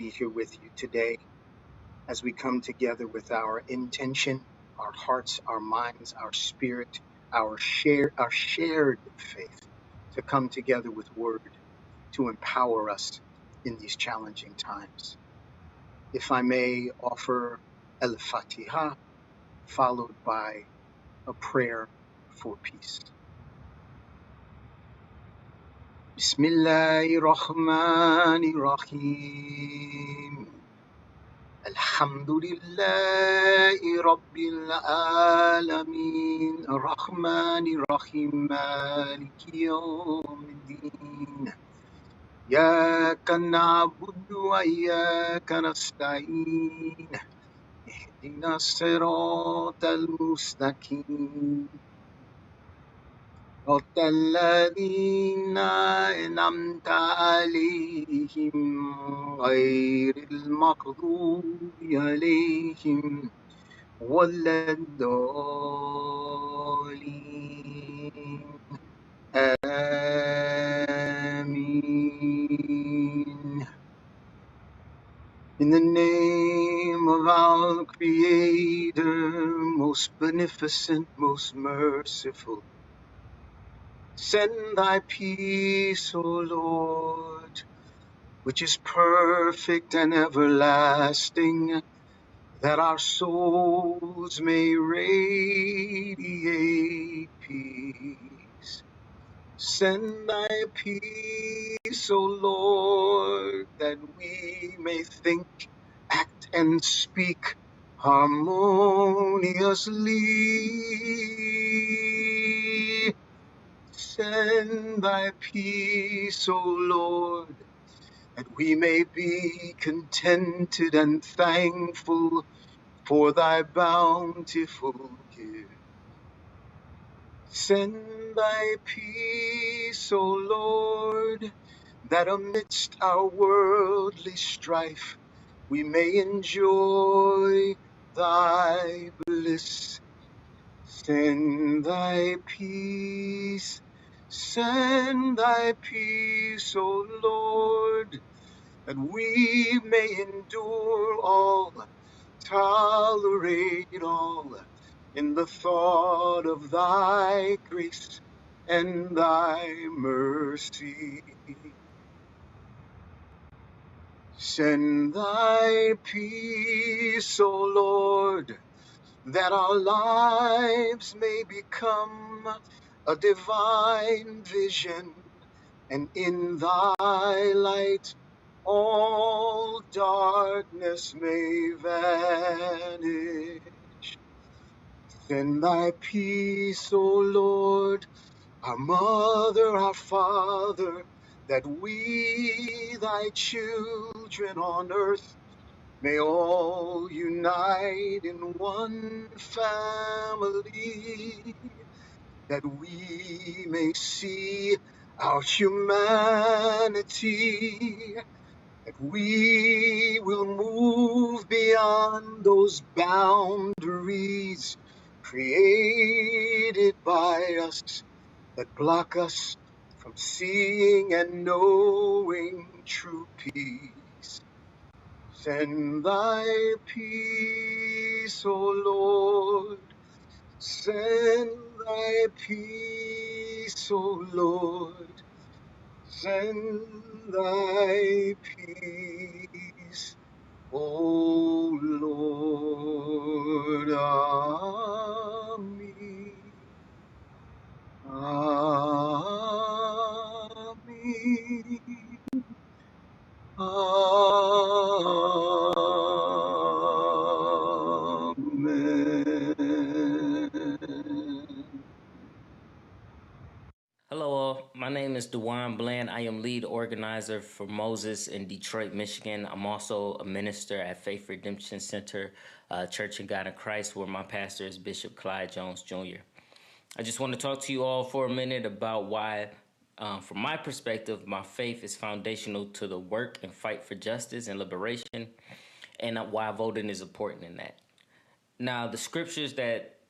be here with you today as we come together with our intention, our hearts, our minds, our spirit, our shared faith to come together with word to empower us in these challenging times. If I may offer Al-Fatiha followed by a prayer for peace. Bismillahir Rahmanir Rahim. Alhamdulillahi Rabbil Alameen. Ar-Rahmanir Rahim. Maliki Yawmiddin. إياك نعبد وإياك نستعين اهدنا الصراط المستقيم صراط الذين أنعمت عليهم غير المغضوب عليهم ولا الضالين آمين. In the name of our Creator, most beneficent, most merciful, send thy peace, O Lord, which is perfect and everlasting, that our souls may radiate peace. Send thy peace, O Lord, that we may think, act, and speak harmoniously. Send thy peace, O Lord, that we may be contented and thankful for thy bountiful gift. Send thy peace, O Lord, that amidst our worldly strife we may enjoy thy bliss. Send thy peace, O Lord, that we may endure all, tolerate all, in the thought of thy grace and thy mercy. Send thy peace, O Lord, that our lives may become a divine vision, and in thy light all darkness may vanish. Send thy peace, O Lord, our mother, our father, that we, thy children on earth, may all unite in one family, that we may see our humanity, that we will move beyond those boundaries created by us that block us from seeing and knowing true peace. Send thy peace, O Lord. Send thy peace, O Lord. Send thy peace, O Lord. Amen. Amen. Amen. Hello, all. My name is Dewan Bland. I am lead organizer for Moses in Detroit, Michigan. I'm also a minister at Faith Redemption Center Church in God in Christ, where my pastor is Bishop Clyde Jones Jr. I just want to talk to you all for a minute about why, from my perspective, my faith is foundational to the work and fight for justice and liberation, and why voting is important in that. Now, the scriptures that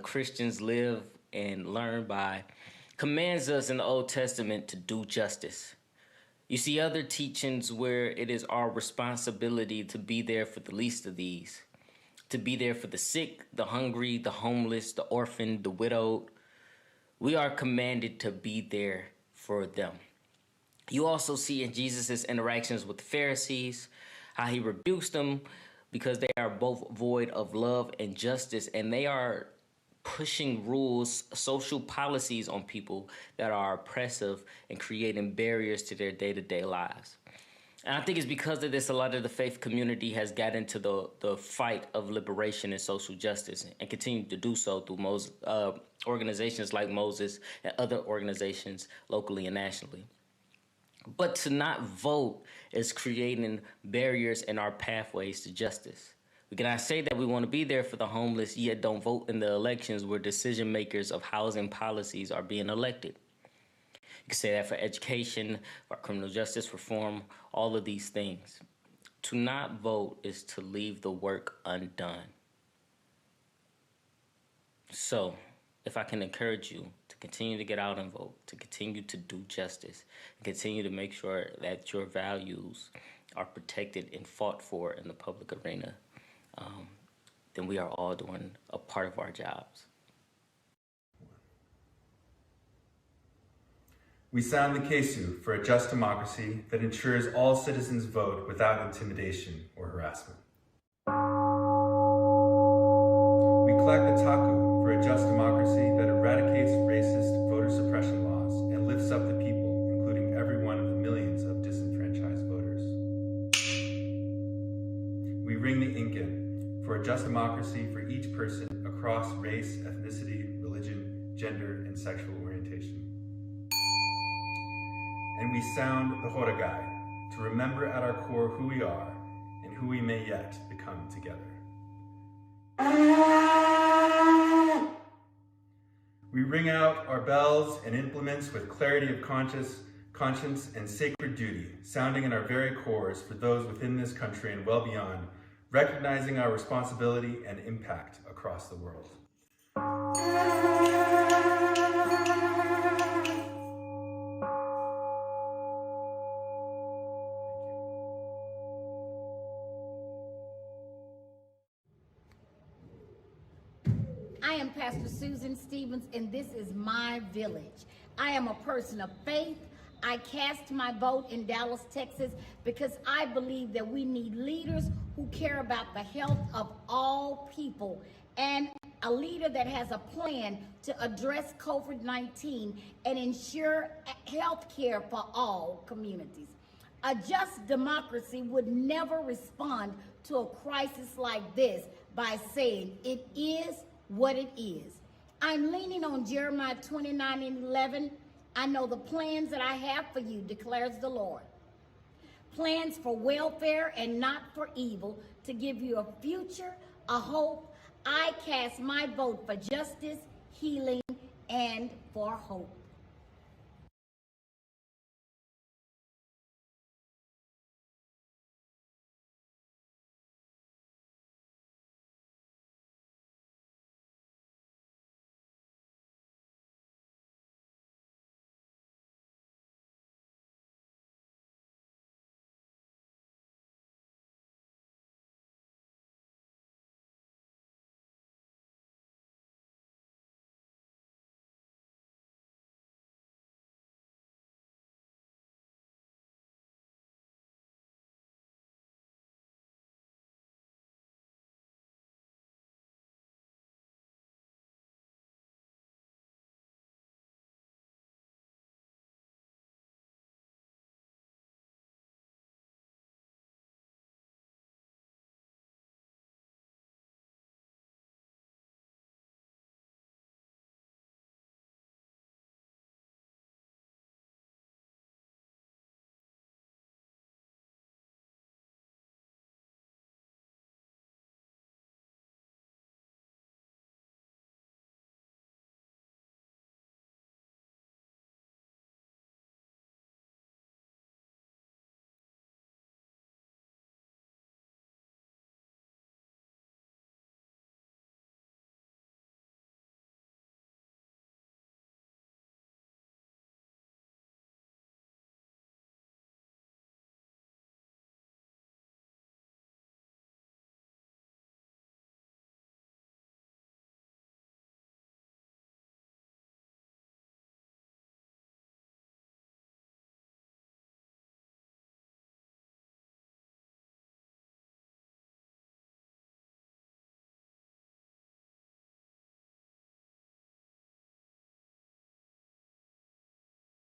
Christians live and learn by commands us in the Old Testament to do justice. You see other teachings where it is our responsibility to be there for the least of these, to be there for the sick, the hungry, the homeless, the orphan, the widowed. We are commanded to be there for them. You also see in Jesus' interactions with the Pharisees how he rebukes them because they are both void of love and justice, and they are pushing rules, social policies on people that are oppressive and creating barriers to their day-to-day lives. And I think it's because of this, a lot of the faith community has got into the fight of liberation and social justice and continue to do so through organizations like Moses and other organizations locally and nationally. But to not vote is creating barriers in our pathways to justice. We cannot say that we want to be there for the homeless, yet don't vote in the elections where decision makers of housing policies are being elected. You can say that for education, for criminal justice reform, all of these things. To not vote is to leave the work undone. So, if I can encourage you to continue to get out and vote, to continue to do justice, and continue to make sure that your values are protected and fought for in the public arena, then we are all doing a part of our jobs. We sound the Kesu for a just democracy that ensures all citizens vote without intimidation or harassment. We collect the Taku for a just democracy that eradicates racist voter suppression laws and lifts up the people, including every one of the millions of disenfranchised voters. We ring the Incan for a just democracy for each person across race, ethnicity, religion, gender, and sexual orientation. And we sound the Horagai to remember at our core who we are and who we may yet become together. We ring out our bells and implements with clarity of conscience and sacred duty, sounding in our very cores for those within this country and well beyond, recognizing our responsibility and impact across the world. I am Pastor Susan Stevens, and this is my village. I am a person of faith. I cast my vote in Dallas, Texas, because I believe that we need leaders who care about the health of all people and a leader that has a plan to address COVID-19 and ensure health care for all communities. A just democracy would never respond to a crisis like this by saying it is what it is. I'm leaning on Jeremiah 29:11. I know the plans that I have for you, declares the Lord. Plans for welfare and not for evil, to give you a future, a hope. I cast my vote for justice, healing, and for hope.